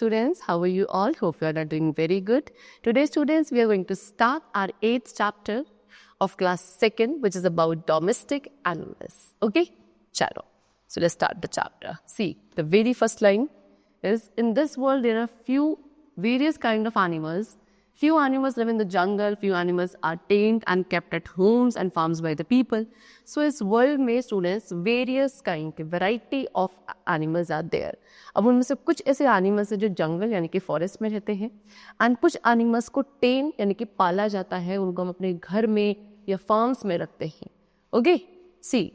students, how are you all? Hope you are doing very good. Today students, we are going to start our 8th chapter of class 2nd, which is about domestic animals. Okay, chalo. So let's start the chapter. See, the very first line is, in this world there are few various kind of animals. Few animals live in the jungle, few animals are tamed and kept at homes and farms by the people. So इस world में students various kind के variety of animals are there. अब उनमें से कुछ ऐसे animals हैं जो जंगल यानी कि forest में रहते हैं and कुछ animals को tame यानी कि पाला जाता है, उनको हम अपने घर में या farms में रखते हैं. Okay, see.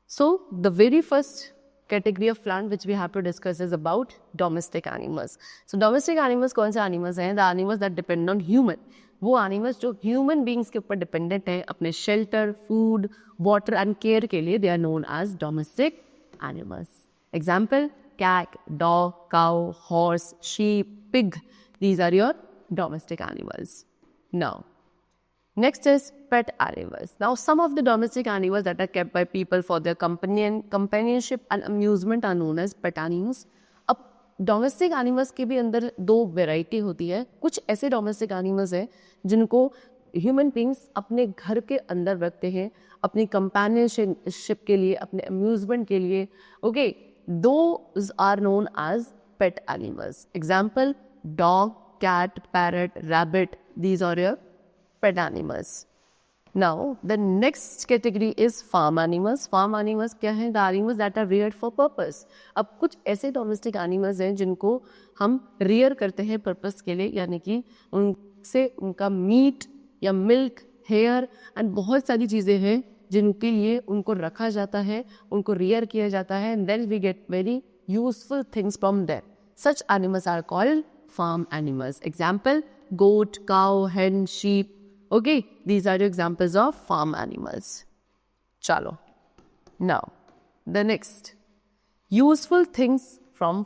So the very first category of plant which we have to discuss is about domestic animals. So domestic animals कौन से animals हैं? The animals that depend on human. वो animals जो human beings के ऊपर dependent हैं अपने shelter, food, water and care के लिए, they are known as domestic animals. Example: cat, dog, cow, horse, sheep, pig. These are your domestic animals. Now, next is pet animals. Now, some of the domestic animals that are kept by people for their companionship and amusement are known as pet animals. अब domestic animals के भी अंदर दो variety होती है. कुछ ऐसे domestic animals हैं जिनको human beings अपने घर के अंदर रखते हैं अपनी companionship के लिए, अपने amusement के लिए. Okay, those are known as pet animals. Example: dog, cat, parrot, rabbit. These are your pet animals. Now, the next category is farm animals. Farm animals क्या हैं? The animals that are reared for purpose. अब कुछ ऐसे domestic animals हैं जिनको हम rear करते हैं purpose के लिए, यानी कि उनसे उनका meat या milk, hair and बहुत सारी चीज़ें हैं जिनके लिए उनको रखा जाता है, उनको rear किया जाता है, and then we get very useful things from them. Such animals are called farm animals. Example: goat, cow, hen, sheep. Okay, these are examples of farm animals. Chalo. Now, the next, useful things from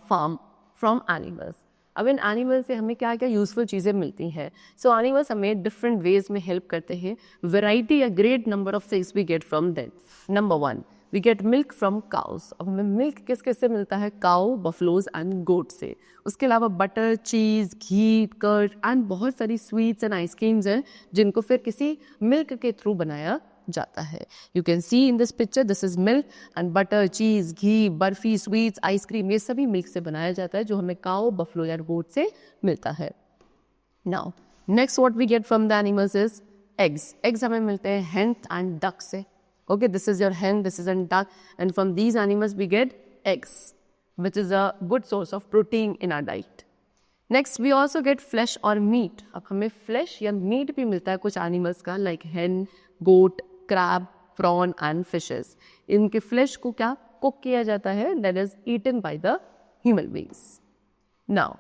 animals. अब इन animals से हमें क्या क्या useful चीज़ें मिलती हैं? So animals हमें different ways में help करते हैं. Variety, a great number of things we get from them. Number 1, we get milk from cows. अब हमें milk किस-किस से मिलता है? Cow, buffaloes and goat से. उसके अलावा butter, cheese, ghee, curd and बहुत सारी sweets and ice creams हैं जिनको फिर किसी milk के through बनाया जाता है. You can see in this picture, this is milk and butter, cheese, ghee, barfi, sweets, ice cream, ये सभी milk से बनाया जाता है जो हमें cow, buffalo या goat से मिलता है. Now, next what we get from the animals is eggs. Eggs हमें मिलते हैं hen and duck से. Okay, this is your hen, this is a duck, and from these animals we get eggs, which is a good source of protein in our diet. Next, we also get flesh or meat. अब हमें flesh या meat भी मिलता है कुछ animals का, like hen, goat, crab, prawn and fishes. इनके flesh को क्या cook किया जाता है, that is eaten by the human beings. Now,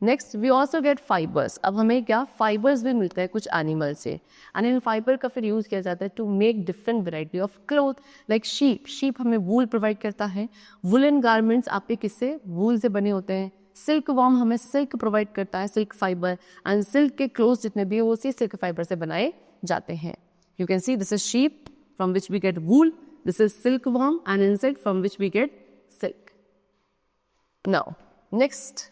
next we also get fibers. अब हमें क्या fibers भी मिलता है कुछ animals से, and इन fiber का फिर use किया जाता है to make different variety of cloth, like sheep. Sheep हमें wool provide करता है. Woolen garments आपके किससे? wool से बने होते हैं. Silk worm हमें silk provide करता है, silk fiber, and silk के clothes जितने भी हैं वो उसी silk fiber से बनाए जाते हैं. You can see this is sheep from which we get wool. This is silk worm and insect from which we get silk. Now, next.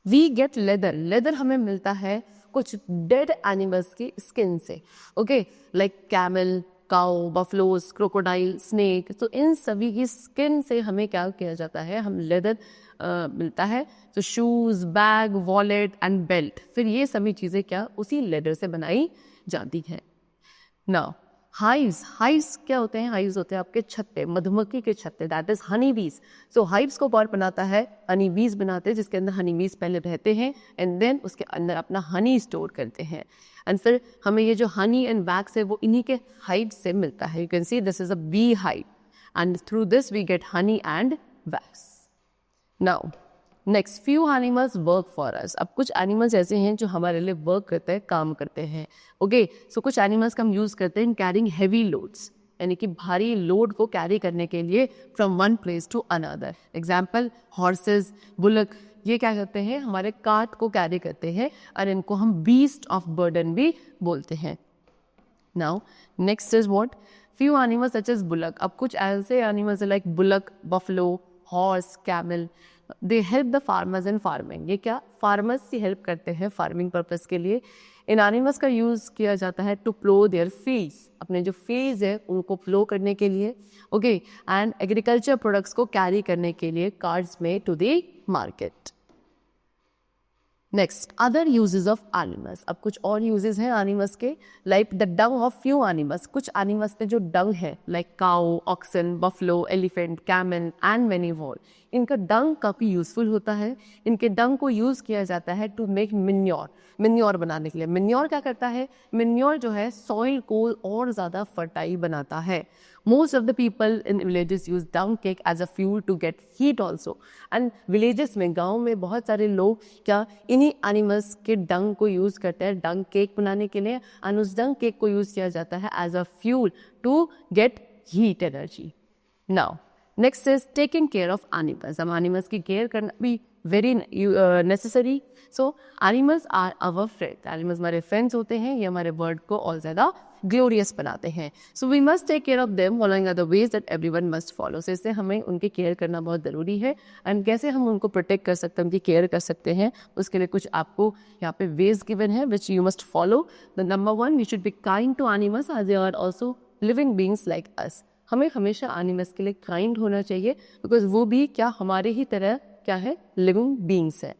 We get leather. Leather हमें मिलता है कुछ dead animals की skin से. Okay, like camel, cow, buffaloes, crocodile, snake. तो इन सभी की skin से हमें क्या किया जाता है? हम leather मिलता है. तो shoes, bag, wallet and belt. फिर ये सभी चीज़ें क्या उसी leather से बनाई जाती हैं. Now, hives क्या होते हैं? hives होते हैं आपके छत्ते, मधुमक्खी के छत्ते, that is honey bees. So hives को कौन बनाता है? honey bees बनाते हैं जिसके अंदर honey bees पहले रहते हैं and then उसके अंदर अपना honey store करते हैं. and फिर हमें ये जो honey and wax है वो इन्हीं के hives से मिलता है. You can see this is a bee hive and through this we get honey and wax. Now, next, few animals work for us. अब कुछ एनिमल्स ऐसे हैं जो हमारे लिए वर्क करते हैं, काम करते हैं. ओके, सो कुछ एनिमल्स का हम यूज़ करते हैं इन कैरिंग हैवी लोड्स, यानी कि भारी लोड को कैरी करने के लिए from one place to another. Example: horses, bullock. ये क्या करते हैं? हमारे कार्ट को कैरी करते हैं और इनको हम बीस्ट ऑफ बर्डन भी बोलते हैं. Now next is what? Few animals such as bullock. अब कुछ ऐसे animals like bullock, buffalo, horse, camel. They help the farmers in farming. ये क्या फार्मर्स की हेल्प करते हैं फार्मिंग पर्पस के लिए। इन एनिमल्स का यूज़ किया जाता है टू प्लो देयर फील्ड्स, अपने जो फील्ड्स है उनको प्लो करने के लिए, ओके, एंड एग्रीकल्चर प्रोडक्ट्स को कैरी करने के लिए कार्ड्स में to the market. Next, other uses of animals. अब कुछ और यूजेस हैं एनिमल्स के, like the dung of few animals. कुछ एनिमल्स में जो डंग है like cow, oxen, buffalo, elephant, camel and many more, इनका डंग काफ़ी यूजफुल होता है। इनके डंग को यूज़ किया जाता है टू मेक मिन्योर, मिन्योर बनाने के लिए। मिन्योर क्या करता है, मिन्योर जो है सॉइल को और ज़्यादा फर्टाइल बनाता है। Most of the people in villages use dung cake as a fuel to get heat also. And villages में, गाँव में बहुत सारे लोग क्या इन्हीं एनिमल्स के डंग को यूज़ करते हैं डंग केक बनाने के लिए, एंड उस डंग केक को यूज़ किया जाता है as a fuel to get heat energy. Now next is taking care of animals. हम एनिमल्स की केयर करना भी very necessary. So animals are our friends, animals हमारे फ्रेंड्स होते हैं, ये हमारे वर्ल्ड को और ज़्यादा ग्लोरियस बनाते हैं। So we must take care of them following are the ways that everyone must follow. So इससे हमें उनकी केयर करना बहुत ज़रूरी है। एंड कैसे हम उनको प्रोटेक्ट कर सकते हैं, उनकी केयर कर सकते हैं, उसके लिए कुछ आपको यहाँ पे वेज गिवन है which you must follow. The number 1, we should be kind to animals as they are also living beings like us. हमें हमेशा एनिमल्स के लिए काइंड होना चाहिए, बिकॉज वो भी क्या हमारे ही तरह क्या है, लिविंग बींग्स है।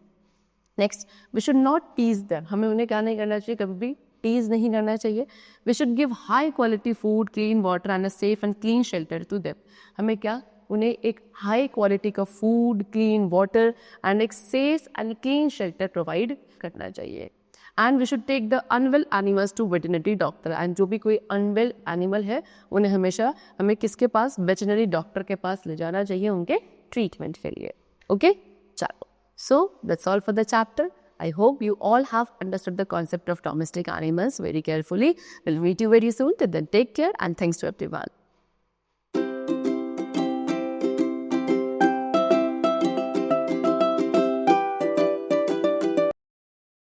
Next, we should not tease them. हमें उन्हें क्या नहीं करना चाहिए, कभी भी टीज नहीं करना चाहिए। We should give high quality food, clean water and a safe and clean shelter to them. हमें क्या उन्हें एक हाई क्वालिटी का फूड, क्लीन वाटर एंड एक safe and clean shelter provide करना चाहिए। And we should take the unwell animals to veterinary doctor. And जो भी कोई अनवेल एनिमल है उन्हें हमेशा हमें किसके पास, वेटरनरी डॉक्टर के पास ले जाना चाहिए उनके ट्रीटमेंट के लिए। ओके, चलो, so that's all for the chapter. I hope you all have understood the concept of domestic animals very carefully. We'll meet you very soon. Till then, take care and thanks to everyone.